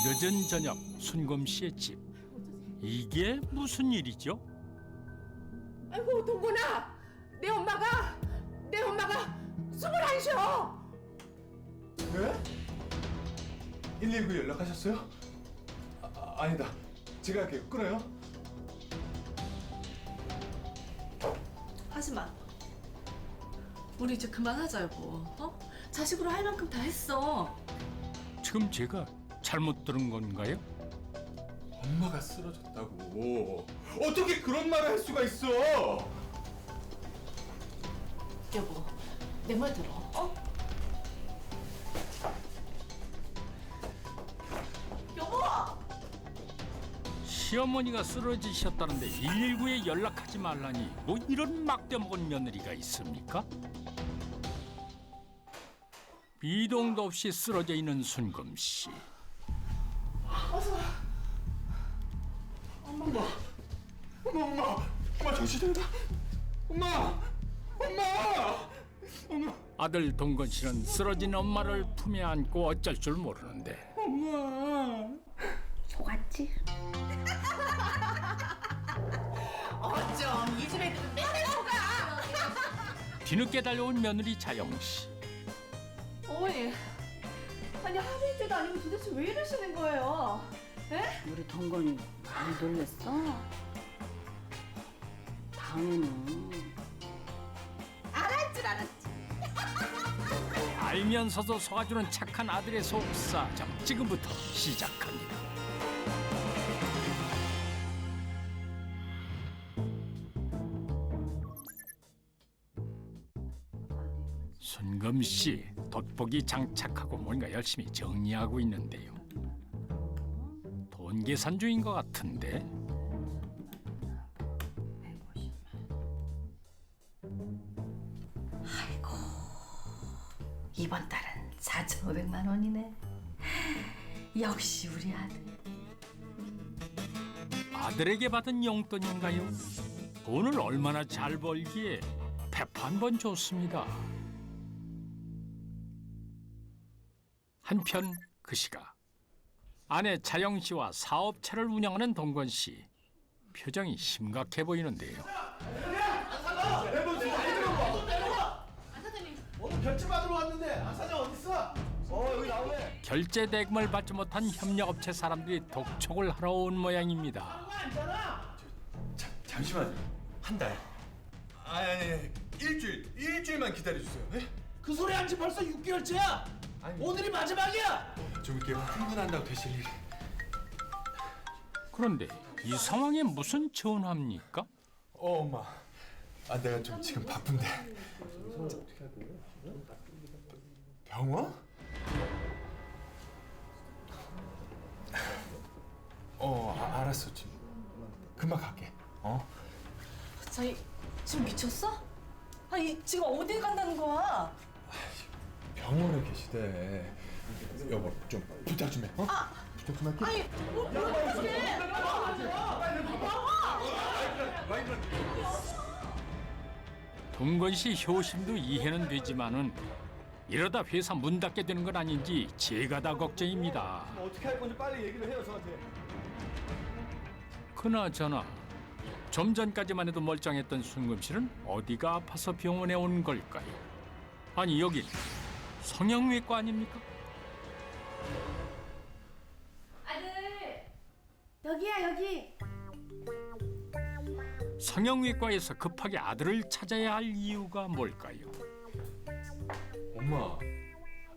늦은 저녁 순금 씨의 집. 이게 무슨 일이죠? 아이고 동건아, 내 엄마가 21이셔. 네? 119 연락하셨어요? 아니다. 제가 할게요. 끊어요. 하지마. 우리 이제 그만하자 여보. 어? 자식으로 할 만큼 다 했어. 지금 제가 잘못 들은 건가요? 엄마가 쓰러졌다고. 어떻게 그런 말을 할 수가 있어? 여보, 내 말 들어. 어? 여보! 시어머니가 쓰러지셨다는데 119에 연락하지 말라니 뭐 이런 막대 먹은 며느리가 있습니까? 비동도 없이 쓰러져 있는 순금 씨. 엄마 정신 차려라. 엄마. 아들 동건 씨는 쓰러진 엄마를 품에 안고 어쩔 줄 모르는데 속았지? 어쩜 이 집 애들은 맨날 속아. 뒤늦게 달려온 며느리 자영 씨. 어머니, 아니 하루 이틀도 아니고 도대체 왜 이러시는 거예요? 에? 우리 동건이 많이 놀랬어? 다음에는 알았 줄 알았지. 알면서도 속아주는 착한 아들의 속사정 지금부터 시작합니다. 순금 씨 돋보기 장착하고 뭔가 열심히 정리하고 있는데요. 돈 계산 중인 것 같은데. 이번 달은 4,500만 원이네. 역시 우리 아들. 아들에게 받은 용돈인가요? 돈을 얼마나 잘 벌기에 페퍼 한 번 줬습니다. 한편 그 시각 아내 자영 씨와 사업체를 운영하는 동건 씨 표정이 심각해 보이는데요. 오늘 결제 받으러 왔는데 안 사장 어디 있어? 여기 나오네. 결제 대금을 받지 못한 협력업체 사람들이 독촉을 하러 온 모양입니다. 잠시만요. 한 달. 아니. 일주일만 기다려주세요. 네? 그 소리 한지 벌써 6개월째야. 아니. 오늘이 마지막이야. 좀 이렇게 흥분한다고 되실 일이. 그런데 이 상황에 무슨 전화입니까? 엄마. 내가 좀 지금 바쁜데. 병원? 알았어. 지금 금방 갈게. 자기 지금 미쳤어? 아니 지금 어디 간다는 거야? 병원에 계시대. 여보 좀 부탁 좀 해. 부탁 좀 할게. 아니 동건 씨 효심도 이해는 되지만은 이러다 회사 문 닫게 되는 건 아닌지 제가 다 걱정입니다. 어떻게 할 건지 빨리 얘기를 해요 저한테. 그나저나 좀 전까지만 해도 멀쩡했던 순금 씨는 어디가 아파서 병원에 온 걸까요? 아니 여긴 성형외과 아닙니까? 아들, 여기야 여기. 성형외과에서 급하게 아들을 찾아야 할 이유가 뭘까요? 엄마.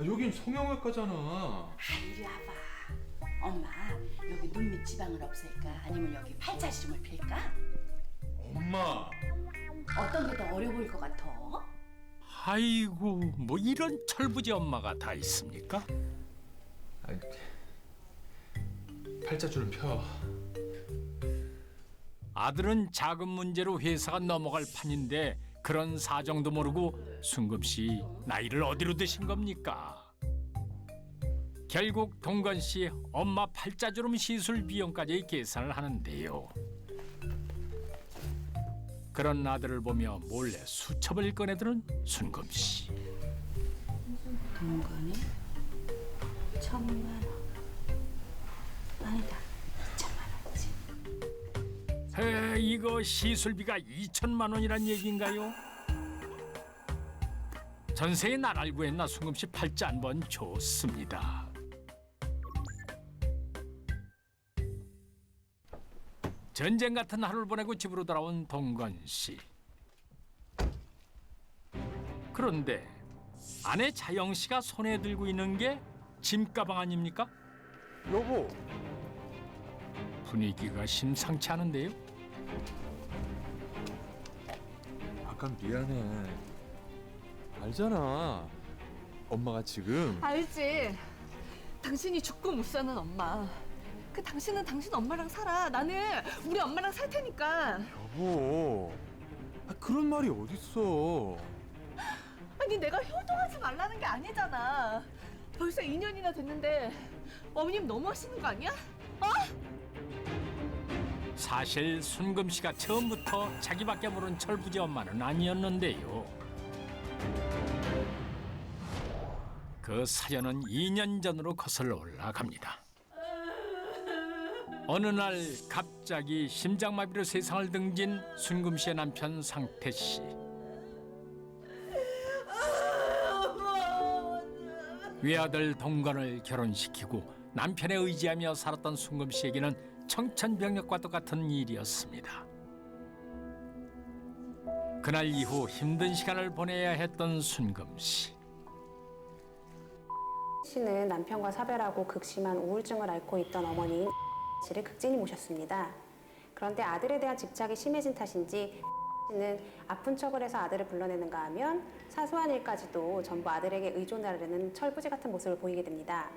여긴 성형외과잖아. 이리 와봐. 엄마, 여기 눈 밑 지방을 없앨까? 아니면 여기 팔자주름을 필까? 엄마. 어떤 게 더 어려 보일 것 같아? 아이고 뭐 이런 철부지 엄마가 다 있습니까? 아니, 팔자주름 펴. 아들은 자금 문제로 회사가 넘어갈 판인데 그런 사정도 모르고 순금 씨 나이를 어디로 드신 겁니까? 결국 동건 씨 엄마 팔자주름 시술 비용까지 계산을 하는데요. 그런 아들을 보며 몰래 수첩을 꺼내드는 순금 씨. 동건이 1,000만 원. 원이다. 2천만 원이지. 이거 시술비가 2천만 원이란 얘기인가요? 전세의 날 알고 했나 순금 씨 팔자 한번 좋습니다. 전쟁 같은 하루를 보내고 집으로 돌아온 동건 씨. 그런데 아내 자영 씨가 손에 들고 있는 게 짐가방 아닙니까? 여보. 분위기가 심상치 않은데요. 약간 미안해. 알잖아. 엄마가 지금 알지. 당신이 죽고 못 사는 엄마. 그 당신은 당신 엄마랑 살아. 나는 우리 엄마랑 살 테니까. 여보. 그런 말이 어딨어. 아니 내가 효도하지 말라는 게 아니잖아. 벌써 2년이나 됐는데 어머님 너무하시는 거 아니야? 사실 순금 씨가 처음부터 자기밖에 모르는 철부지 엄마는 아니었는데요. 그 사연은 2년 전으로 거슬러 올라갑니다. 어느 날 갑자기 심장마비로 세상을 등진 순금 씨의 남편 상태 씨. 외아들 동건을 결혼시키고 남편에 의지하며 살았던 순금 씨에게는 청천벽력과 똑같은 일이었습니다. 그날 이후 힘든 시간을 보내야 했던 순금 씨. 씨는 남편과 사별하고 극심한 우울증을 앓고 있던 어머니인 씨를 극진히 모셨습니다. 그런데 아들에 대한 집착이 심해진 탓인지 씨는 아픈 척을 해서 아들을 불러내는가 하면 사소한 일까지도 전부 아들에게 의존하려는 철부지 같은 모습을 보이게 됩니다.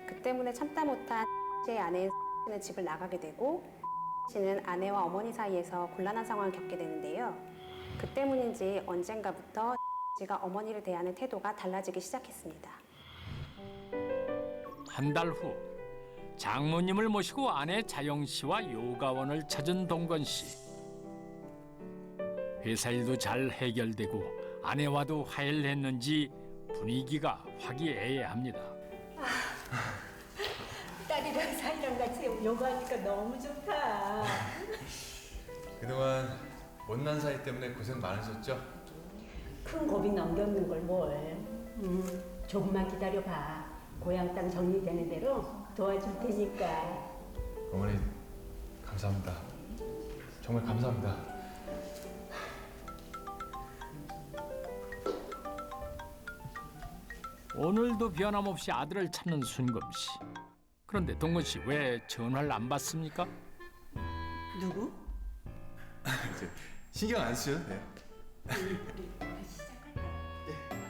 그 때문에 참다 못한 씨의 아내인 씨는 집을 나가게 되고 씨는 아내와 어머니 사이에서 곤란한 상황을 겪게 되는데요. 그 때문인지 언젠가부터 씨가 어머니를 대하는 태도가 달라지기 시작했습니다. 한 달 후 장모님을 모시고 아내 자영 씨와 요가원을 찾은 동건 씨. 회사 일도 잘 해결되고 아내와도 화해를 했는지 분위기가 화기애애합니다. 딸이랑 사이랑 같이 요가하니까 너무 좋다. 그동안 못난 사이 때문에 고생 많으셨죠? 큰 고비 넘겼는 걸 뭘. 조금만 기다려봐. 고향 땅 정리되는 대로 도와줄 테니까. 어머니 감사합니다. 정말 감사합니다. 오늘도 변함없이 아들을 찾는 순금 씨. 그런데 동건 씨 왜 전화를 안 받습니까? 누구? 신경 안 쓰셔도 돼요.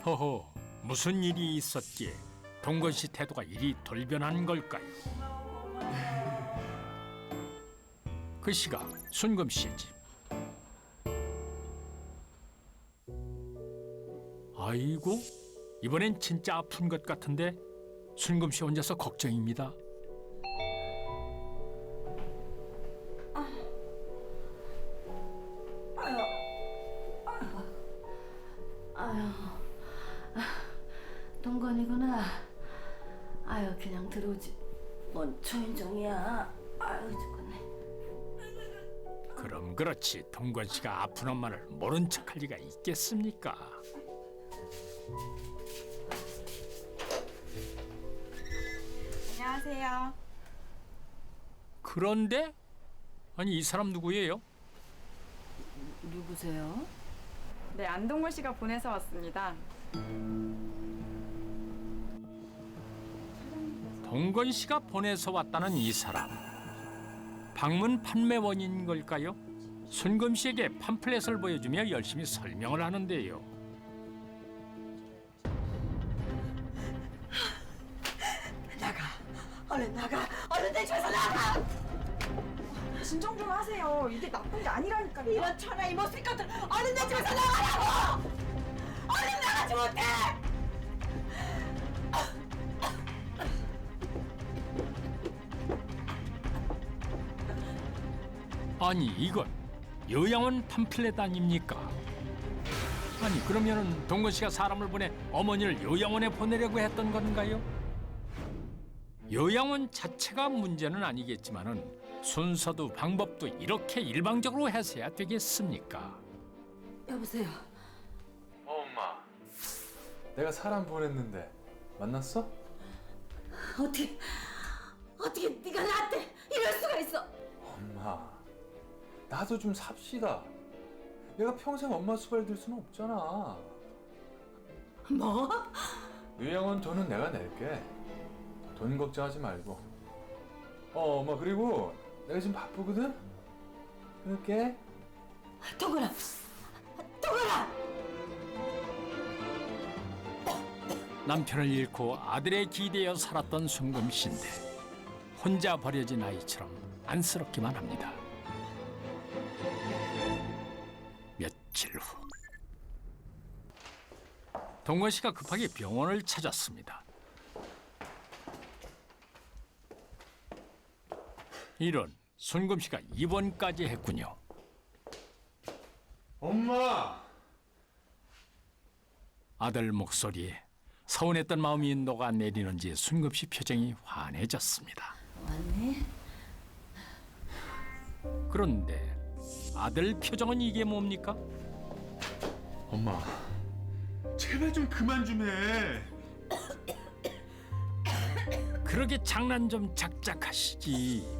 허허, 무슨 일이 있었기에 동건 씨 태도가 이리 돌변한 걸까요? 그 시각 순금 씨의 집. 아이고, 이번엔 진짜 아픈 것 같은데 순금 씨 혼자서 걱정입니다. 동건이구나. 아유 그냥 들어오지. 뭔 초인종이야. 아유 죽겠네. 그럼 그렇지 동건 씨가 아픈 엄마를 모른 척할 리가 있겠습니까? 안녕하세요. 그런데 아니 이 사람 누구예요? 누구세요? 네, 안동걸 씨가 보내서 왔습니다. 동건 씨가 보내서 왔다는 이 사람. 방문 판매원인 걸까요? 순금 씨에게 팜플렛을 보여주며 열심히 설명을 하는데요. 나가. 얼른 나가. 얼른 내 집에서 나가. 진정 좀 하세요. 이게 나쁜 게 아니라니까요. 이런 천하의 못쓸 것들 얼른 내 집에서 나가라고. 얼른 나가지 못해. 아니 이건 요양원 팜플렛 아닙니까? 아니 그러면은 동건 씨가 사람을 보내 어머니를 요양원에 보내려고 했던 건가요? 요양원 자체가 문제는 아니겠지만은 순서도 방법도 이렇게 일방적으로 해서야 되겠습니까? 여보세요. 엄마. 내가 사람 보냈는데 만났어? 어떻게 네가 나한테 이럴 수가 있어? 엄마. 나도 좀 삽시다. 내가 평생 엄마 수발 들 수는 없잖아. 뭐? 요양원 돈은 내가 낼게. 돈 걱정하지 말고. 엄마 그리고 내가 지금 바쁘거든? 끊을게. 동근아. 남편을 잃고 아들에 기대어 살았던 순금 씨인데 혼자 버려진 아이처럼 안쓰럽기만 합니다. 며칠 후 동건 씨가 급하게 병원을 찾았습니다. 이런 순금 씨가 입원까지 했군요. 엄마! 아들 목소리에 서운했던 마음이 녹아내리는지 순금 씨 표정이 환해졌습니다. 왔니? 그런데 아들 표정은 이게 뭡니까? 엄마. 제발 좀 그만 좀 해. 그러게 장난 좀 작작하시지.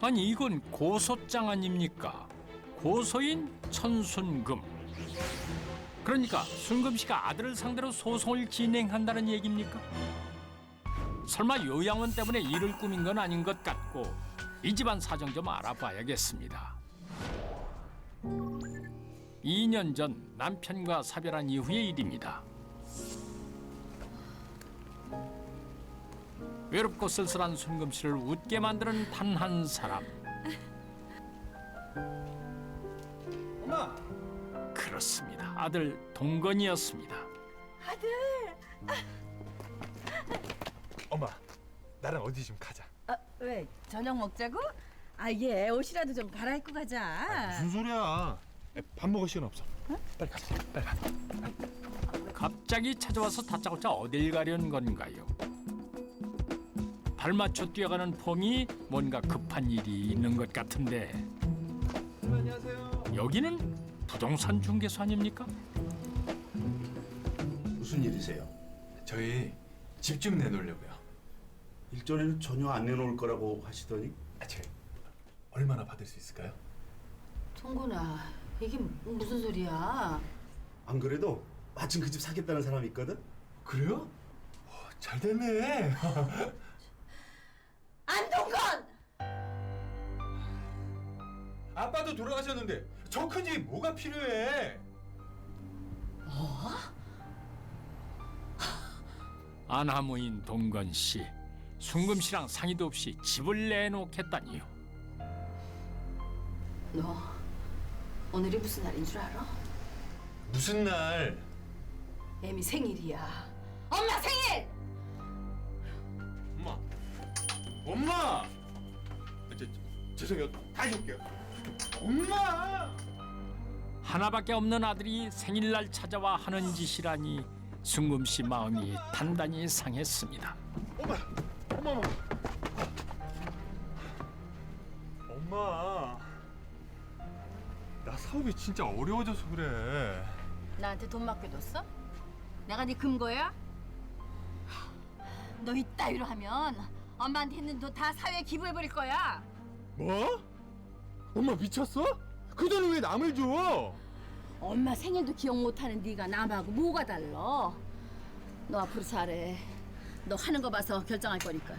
아니 이건 고소장 아닙니까? 고소인 천순금. 그러니까 순금 씨가 아들을 상대로 소송을 진행한다는 얘기입니까? 설마 요양원 때문에 일을 꾸민 건 아닌 것 같고 이 집안 사정 좀 알아봐야겠습니다. 2년 전 남편과 사별한 이후의 일입니다. 외롭고 쓸쓸한 순금 씨를 웃게 만드는 단 한 사람. 엄마! 그렇습니다. 아들 동건이었습니다. 엄마. 나랑 어디 좀 가자. 왜? 저녁 먹자고? 예. 옷이라도 좀 갈아입고 가자. 무슨 소리야? 밥 먹을 시간 없어. 빨리 가자. 빨리 가. 갑자기 찾아와서 다짜고짜 어딜 가려는 건가요? 발맞춰 뛰어가는 폼이 뭔가 급한 일이 있는 것 같은데 안녕하세요. 여기는 부동산 중개소 아닙니까? 무슨 일이세요? 저희 집 좀 내놓으려고요. 일전에는 전혀 안 내놓을 거라고 하시더니. 저희 얼마나 받을 수 있을까요? 동근아, 이게 무슨 소리야? 안 그래도 마침 그 집 사겠다는 사람이 있거든? 그래요? 잘 됐네. 안동건! 아빠도 돌아가셨는데 저 큰 집이 뭐가 필요해? 안하무인 동건 씨, 순금 씨랑 상의도 없이 집을 내놓겠다니요. 너 오늘이 무슨 날인 줄 알아? 무슨 날? 애미 생일이야. 엄마 생일! 엄마. 엄마! 죄송해요. 다시 올게요. 엄마! 하나밖에 없는 아들이 생일날 찾아와 하는 짓이라니 순금 씨 마음이 단단히 상했습니다. 엄마! 엄마. 나 사업이 진짜 어려워져서 그래. 나한테 돈 맡겨뒀어? 내가 네 금고야? 너 이따위로 하면 엄마한테 있는 돈 다 사회에 기부해버릴 거야. 뭐? 엄마 미쳤어? 그 돈을 왜 남을 줘? 엄마 생일도 기억 못하는 네가 남하고 뭐가 달라? 너 앞으로 잘해. 너 하는 거 봐서 결정할 거니까.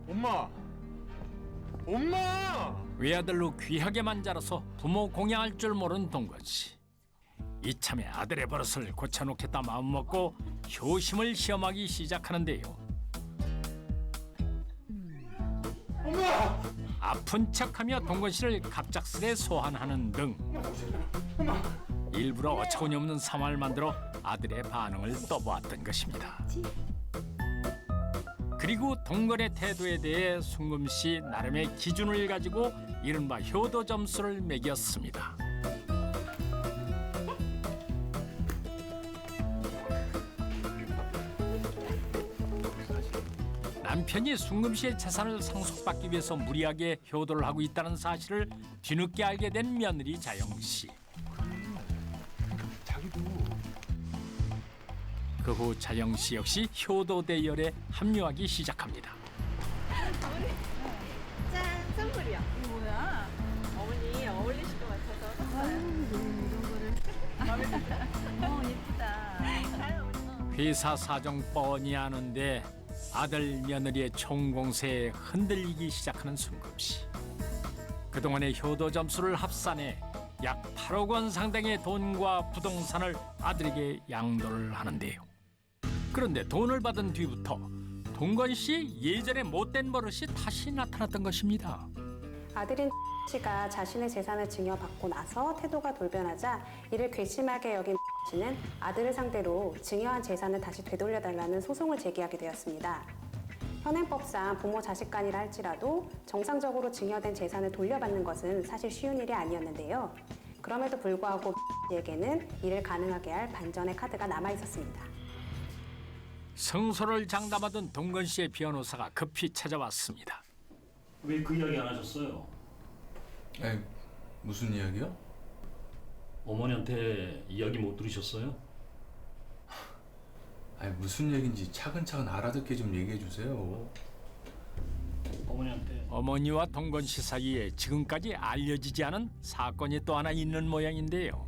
엄마! 엄마! 외아들로 귀하게만 자라서 부모 공양할 줄 모르는 동건 씨. 이참에 아들의 버릇을 고쳐놓겠다 마음먹고 효심을 시험하기 시작하는데요. 엄마! 아픈 척하며 동건 씨를 갑작스레 소환하는 등 일부러 어처구니 없는 상황을 만들어 아들의 반응을 떠보았던 것입니다. 그리고 동건의 태도에 대해 순금 씨 나름의 기준을 가지고 이른바 효도 점수를 매겼습니다. 남편이 순금 씨의 재산을 상속받기 위해서 무리하게 효도를 하고 있다는 사실을 뒤늦게 알게 된 며느리 자영 씨. 자기도 그 후 자영 씨 역시 효도 대열에 합류하기 시작합니다. 짠, 선물이야. 이거 뭐야? 어머니 어울리실 것 같아서 샀어요. 이런 거를. 마음에 들어? 예쁘다. 회사 사정 뻔히 아는데 아들 며느리의 총공세에 흔들리기 시작하는 순금 씨. 그동안의 효도 점수를 합산해 약 8억 원 상당의 돈과 부동산을 아들에게 양도를 하는데요. 그런데 돈을 받은 뒤부터 동건 씨 예전에 못된 버릇이 다시 나타났던 것입니다. 아들인 씨가 자신의 재산을 증여받고 나서 태도가 돌변하자 이를 괘씸하게 여긴 씨는 아들을 상대로 증여한 재산을 다시 되돌려달라는 소송을 제기하게 되었습니다. 현행법상 부모 자식 간이라 할지라도 정상적으로 증여된 재산을 돌려받는 것은 사실 쉬운 일이 아니었는데요. 그럼에도 불구하고 씨에게는 이를 가능하게 할 반전의 카드가 남아 있었습니다. 성소를 장담하던 동건 씨의 변호사가 급히 찾아왔습니다. 왜 그 이야기 안 하셨어요? 아니, 무슨 이야기요? 어머니한테 이야기 못 들으셨어요? 아니, 무슨 얘기인지 차근차근 알아듣게 좀 얘기해 주세요. 어머니한테 어머니와 동건 씨 사이에 지금까지 알려지지 않은 사건이 또 하나 있는 모양인데요.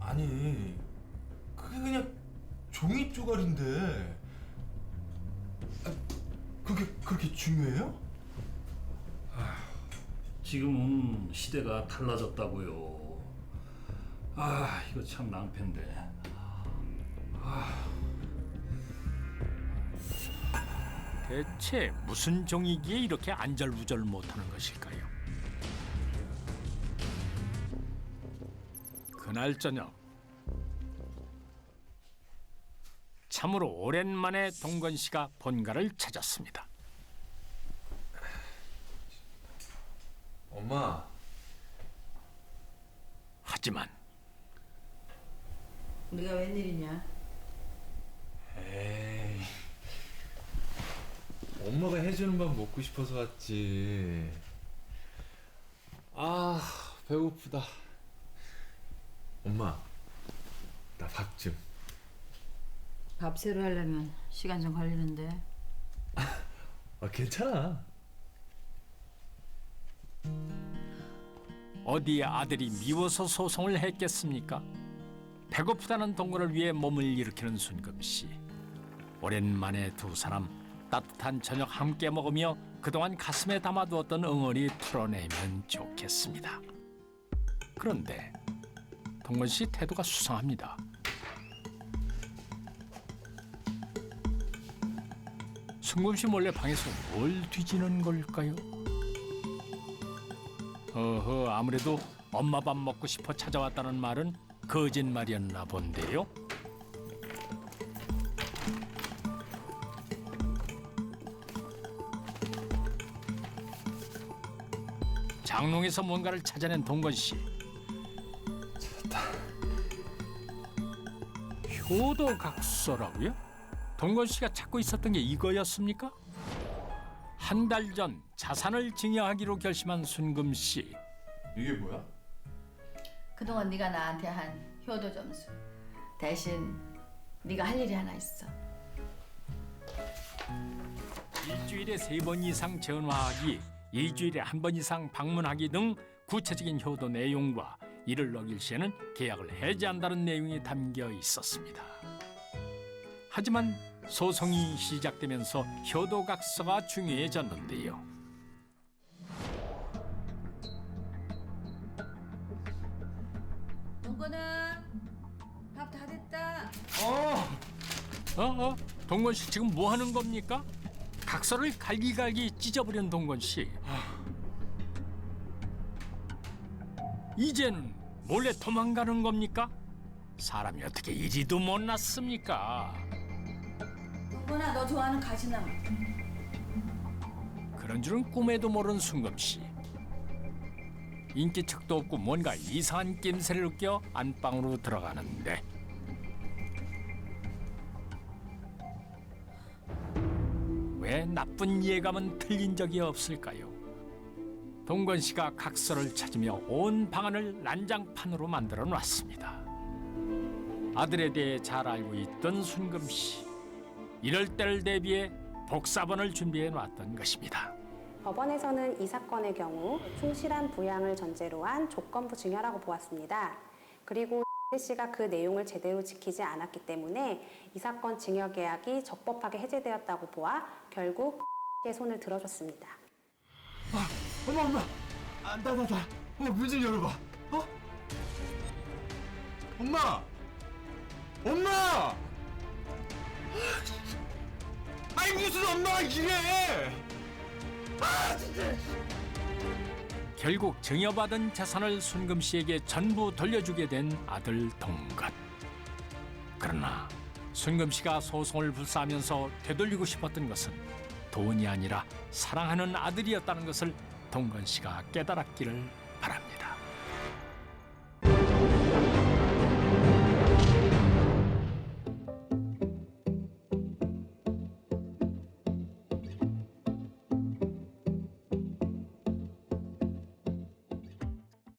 아니 그게 그냥 종이 쪼가리인데 그게 그렇게 중요해요? 지금은 시대가 달라졌다고요. 아, 이거 참 낭패인데. 대체 무슨 종이기에 이렇게 안절부절 못하는 것일까요? 그날 저녁 참으로 오랜만에 동건 씨가 본가를 찾았습니다. 엄마, 하지만 우리가 웬일이냐? 에이, 엄마가 해주는 밥 먹고 싶어서 왔지. 아, 배고프다. 엄마, 나 밥 좀. 밥 새로 하려면 시간 좀 걸리는데. 아, 괜찮아. 어디에 아들이 미워서 소송을 했겠습니까? 배고프다는 동거를 위해 몸을 일으키는 순금 씨. 오랜만에 두 사람 따뜻한 저녁 함께 먹으며 그동안 가슴에 담아두었던 응어리 털어내면 좋겠습니다. 그런데 동건 씨 태도가 수상합니다. 순금 씨 몰래 방에서 뭘 뒤지는 걸까요? 어허, 아무래도 엄마 밥 먹고 싶어 찾아왔다는 말은 거짓말이었나 본데요. 장롱에서 뭔가를 찾아낸 동건 씨. 효도각서라고요? 동건 씨가 찾고 있었던 게 이거였습니까? 한 달 전 자산을 증여하기로 결심한 순금 씨. 이게 뭐야? 그동안 네가 나한테 한 효도 점수 대신 네가 할 일이 하나 있어. 일주일에 3번 이상 전화하기, 일주일에 1번 이상 방문하기 등 구체적인 효도 내용과 이를 어길 시에는 계약을 해지한다는 내용이 담겨 있었습니다. 하지만 소송이 시작되면서 효도각서가 중요해졌는데요. 동건아, 밥 다 됐다. 동건 씨 지금 뭐 하는 겁니까? 각서를 갈기갈기 찢어버린 동건 씨. 이제는 몰래 도망가는 겁니까? 사람이 어떻게 이리도 못났습니까? 동건아, 너 좋아하는 가시나무. 그런 줄은 꿈에도 모르는 순금 씨. 인기척도 없고 뭔가 이상한 낌새를 느껴 안방으로 들어가는데 나쁜 예감은 틀린 적이 없을까요? 동건 씨가 각서를 찾으며 온 방안을 난장판으로 만들어 놨습니다. 아들에 대해 잘 알고 있던 순금 씨. 이럴 때를 대비해 복사본을 준비해 놨던 것입니다. 법원에서는 이 사건의 경우 충실한 부양을 전제로 한 조건부 증여라고 보았습니다. 그리고 씨가 그 내용을 제대로 지키지 않았기 때문에 이 사건 증여 계약이 적법하게 해제되었다고 보아 결국 의 손을 들어줬습니다. 엄마. 나. 문 좀 열어봐. 엄마. 아니 무슨 엄마가 이래? 결국 증여받은 재산을 순금 씨에게 전부 돌려주게 된 아들 동건. 그러나 순금 씨가 소송을 불사하면서 되돌리고 싶었던 것은 돈이 아니라 사랑하는 아들이었다는 것을 동건 씨가 깨달았기를